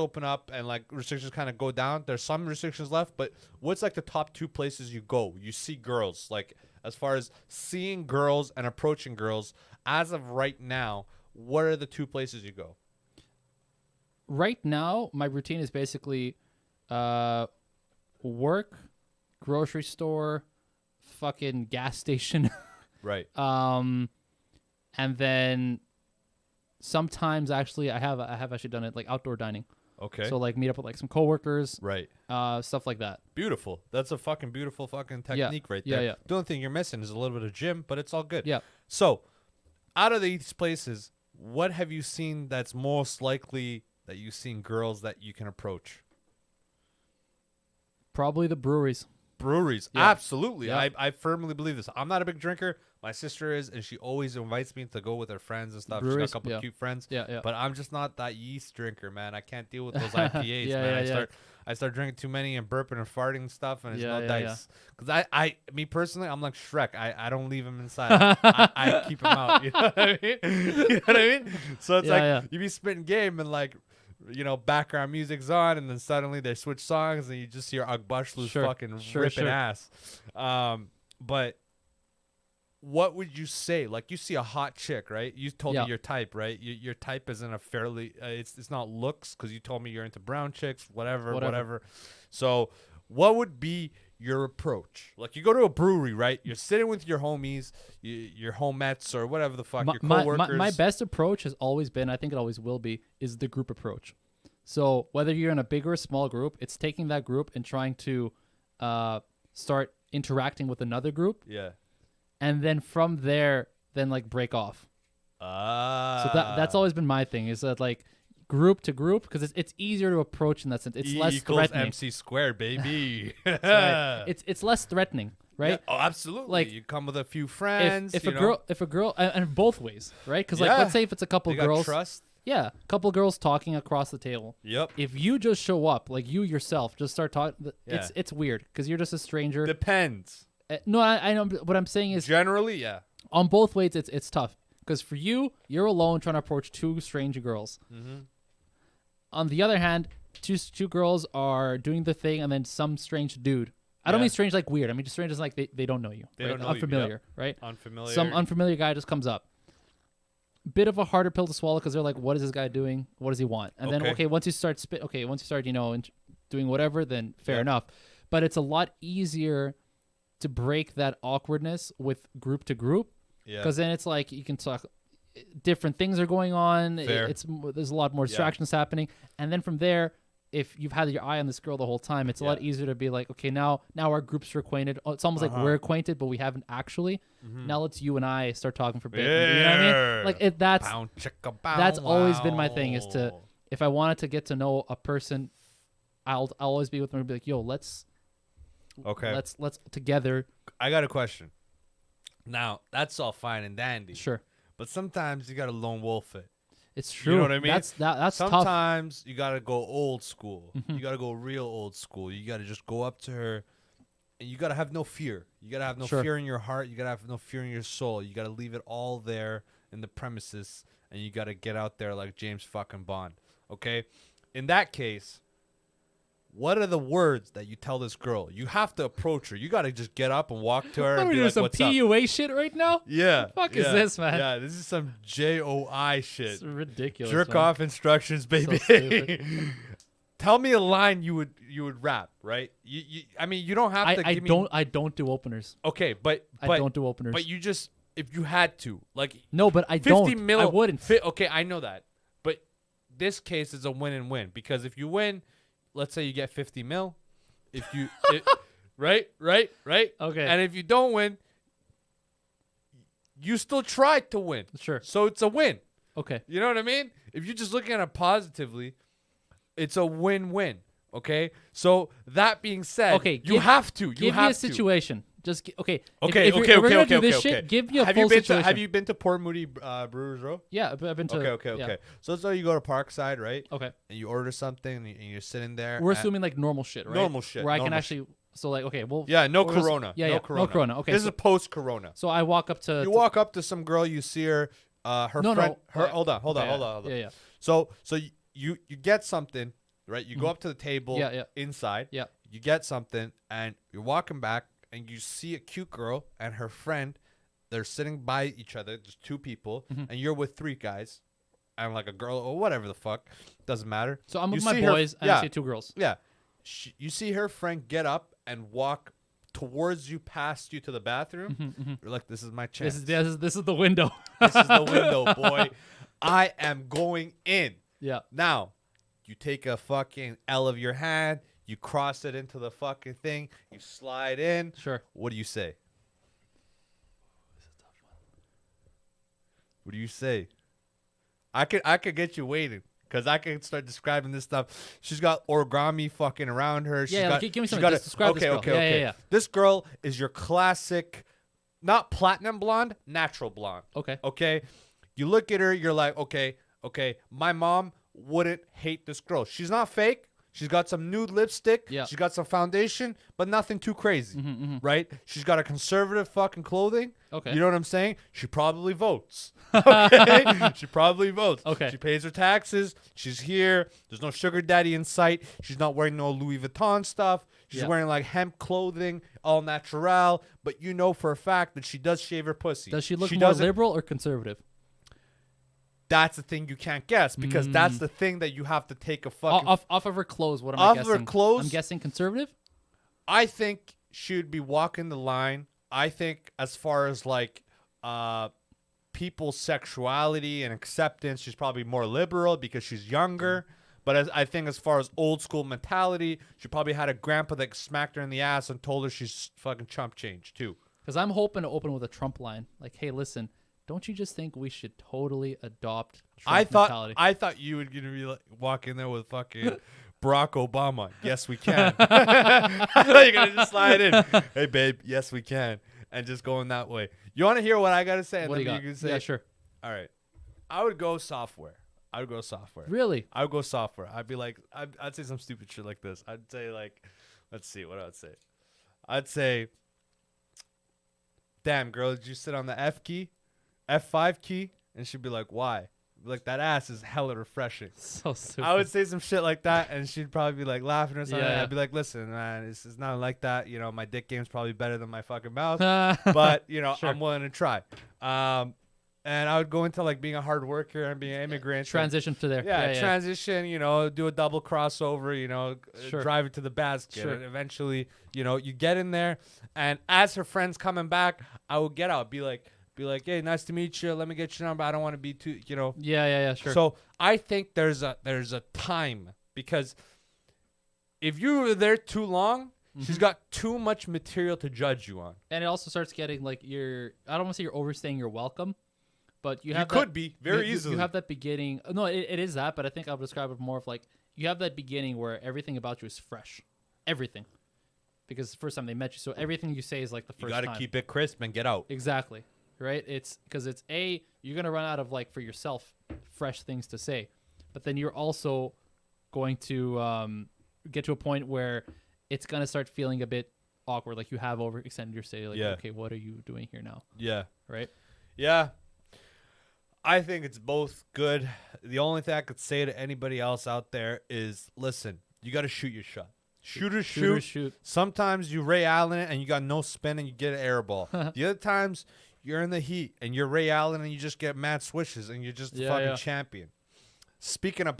open up and like restrictions kind of go down. There's some restrictions left, but what's like the top two places you go? You see girls, like as far as seeing girls and approaching girls as of right now, what are the two places you go? Right now, my routine is basically work, grocery store, fucking gas station. Right. And then sometimes actually I have actually done it like outdoor dining. Okay. So like meet up with like some coworkers, right. stuff like that. Beautiful. That's a fucking beautiful fucking technique right Yeah, there. yeah. The only thing you're missing is a little bit of gym, but it's all good. Yeah. So, out of these places, what have you seen that's most likely that you've seen girls that you can approach? Probably the breweries. Breweries. Yeah. Absolutely. Yeah. I firmly believe this. I'm not a big drinker. My sister is, and she always invites me to go with her friends and stuff. She's got a Breweries, couple yeah. of cute friends. Yeah, yeah. But I'm just not that yeast drinker, man. I can't deal with those IPAs, Yeah, man. yeah, I start drinking too many and burping and farting and stuff, and it's Yeah, no yeah, dice. Because me personally, I'm like Shrek. I don't leave him inside. I keep him out. You know what I mean? You know what I mean? So it's Yeah, like yeah. you be spitting game and like, you know, background music's on, and then suddenly they switch songs, and you just hear Agbashlu's fucking ripping ass. But what would you say? Like, you see a hot chick, right? You told me your type, right? Your type isn't a fairly. It's not looks, because you told me you're into brown chicks, whatever. So, what would be your approach? Like, you go to a brewery, right? You're sitting with your homies, your homettes, or whatever the fuck, your coworkers. My best approach has always been, I think it always will be, is the group approach. So whether you're in a big or a small group, it's taking that group and trying to start interacting with another group. Yeah. And then from there, then like break off. So that's always been my thing, is that like group to group, because it's easier to approach in that sense. It's less threatening. MC squared, baby. Right. It's less threatening, right? Yeah. Oh, absolutely. Like, you come with a few friends. If a girl, and both ways, right? Because like, Yeah. let's say if it's a couple they got girls, trust. yeah, a couple girls talking across the table. Yep. If you just show up, like you yourself, just start talking, Yeah. it's weird because you're just a stranger. Depends. No, I know. What I'm saying is, Generally, yeah. on both ways, it's tough because for you, you're alone trying to approach two strange girls. Mm-hmm. On the other hand, two girls are doing the thing, and then some strange dude. I don't Yeah. mean strange like weird. I mean just strange as like they don't know you. They right? don't know you, Unfamiliar, yep. right? Unfamiliar. Some unfamiliar guy just comes up. Bit of a harder pill to swallow because they're like, what is this guy doing? What does he want? And then once you start doing whatever, then fair Yeah. enough. But it's a lot easier to break that awkwardness with group to group, Yeah. because then it's like you can talk. Different things are going on. Fair. There's a lot more distractions happening, and then from there, if you've had your eye on this girl the whole time, it's a lot easier to be like, okay, now our groups are acquainted. It's almost like we're acquainted, but we haven't actually. Now let's you and I start talking for a bit. You know what I mean? Like that's always been my thing, is to, if I wanted to get to know a person, I'll always be with them and be like, yo, let's together. I got a question. Now, that's all fine and dandy. Sure. But sometimes you got to lone wolf it. It's true. You know what I mean? That's tough. Sometimes you got to go old school. You got to go real old school. You got to just go up to her, and you got to have no fear. You got to have no fear in your heart. You got to have no fear in your soul. You got to leave it all there in the premises, and you got to get out there like James fucking Bond. Okay? In that case, what are the words that you tell this girl? You have to approach her. You got to just get up and walk to her and be doing like, some what's up? PUA shit right now? Yeah. The fuck is this, man? Yeah, this is some JOI shit. It's ridiculous. Jerk man. off instructions, baby. stupid. Tell me a line you would rap, right? I mean, you don't have to I give don't do openers. Okay, but I don't do openers. But you just, if you had to, like, no, but I 50 don't. mil, I wouldn't. Okay, I know that. But this case is a win and win, because if you win, let's say you get 50 mil. If you right? Okay. And if you don't win, you still tried to win. Sure. So it's a win. Okay. You know what I mean? If you're just looking at it positively, it's a win-win. Okay. So that being said, Okay. you have to. Give me a situation. Just okay. Okay. If Okay. we're gonna do this Okay. shit, give me a have full you been situation. have you been to Port Moody Brewers Row? Yeah, I've been to. Okay. yeah. So let's say you go to Parkside, right? Okay. And you order something, and you're sitting there. We're at- assuming like normal shit, right? Normal shit, Where I can normal actually. So like, okay, well. Yeah. No we're just- Corona. Yeah. No Corona. Okay. This so, is post-Corona. so I walk up to. You walk up to some girl, you see her. Her No, friend. no. Her. Hold on. Yeah. So you get something, right? You go up to the table inside. Yeah. You get something, and you're walking back, and you see a cute girl and her friend. They're sitting by each other, just two people, and you're with three guys, and like a girl or whatever the fuck, doesn't matter. So I'm with my boys, and I see two girls. Yeah, you see her friend get up and walk towards you, past you to the bathroom. You're like, this is my chance. This is the window. This is the window, boy. I am going in. Yeah. Now, you take a fucking L of your hand, you cross it into the fucking thing, you slide in. Sure. What do you say? What do you say? I could get you waiting, because I can start describing this stuff. She's got origami fucking around her. Give me something. Just describe this girl. Okay. Yeah. This girl is your classic, not platinum blonde, natural blonde. Okay. You look at her, you're like, okay. My mom wouldn't hate this girl. She's not fake. She's got some nude lipstick. Yeah. She's got some foundation, but nothing too crazy, right? She's got a conservative fucking clothing. Okay. You know what I'm saying? She probably votes. Okay. She probably votes. Okay. She pays her taxes. She's here. There's no sugar daddy in sight. She's not wearing no Louis Vuitton stuff. She's wearing like hemp clothing, all natural. But you know for a fact that she does shave her pussy. Does she look more liberal or conservative? That's the thing you can't guess, because that's the thing that you have to take a fucking... Off of her clothes, what am I guessing? Off of her clothes? I'm guessing conservative? I think she would be walking the line. I think as far as like people's sexuality and acceptance, she's probably more liberal because she's younger. But I think as far as old school mentality, she probably had a grandpa that smacked her in the ass and told her she's fucking chump change too. Because I'm hoping to open with a Trump line. Like, hey, listen... Don't you just think we should totally adopt Trump mentality? I thought you would gonna be like, walk in there with fucking Barack Obama. Yes, we can. You're gonna just slide in. Hey, babe. Yes, we can. And just going that way. You want to hear what I gotta say? What do you got? Can say, yeah, sure. All right. I would go software. Really? I would go software. I'd be like, I'd say some stupid shit like this. I'd say like, let's see what I'd say. I'd say, damn girl, did you sit on the F5 key? And she'd be like, why? Like, that ass is hella refreshing. So stupid. I would say some shit like that, and she'd probably be like laughing or something. Yeah. I'd be like, listen, man, it's not like that. You know, my dick game's probably better than my fucking mouth, but you know, Sure. I'm willing to try. And I would go into like being a hard worker and being an immigrant. Transition to there. Yeah, transition, you know, do a double crossover, you know, Sure. drive it to the basket. Sure. And eventually, you know, you get in there, and as her friends coming back, I would get out, be like, hey, nice to meet you. Let me get your number. I don't want to be too, you know. Yeah, sure. So I think there's a time, because if you were there too long, she's got too much material to judge you on. And it also starts getting like I don't want to say you're overstaying your welcome, but you could be very easily. You have that beginning. No, it is that, but I think I'll describe it more of like you have that beginning where everything about you is fresh. Everything. Because it's the first time they met you. So everything you say is like the first time. You got to keep it crisp and get out. Exactly. Right? It's because you're going to run out of like for yourself fresh things to say. But then you're also going to get to a point where it's going to start feeling a bit awkward. Like you have overextended your stay. Like, okay, what are you doing here now? Yeah. Right? Yeah. I think it's both good. The only thing I could say to anybody else out there is, listen, you got to shoot your shot. Shoot. Sometimes you Ray Allen it and you got no spin and you get an air ball. The other times you're in the heat and you're Ray Allen and you just get mad swishes and you're just the fucking champion. Speaking of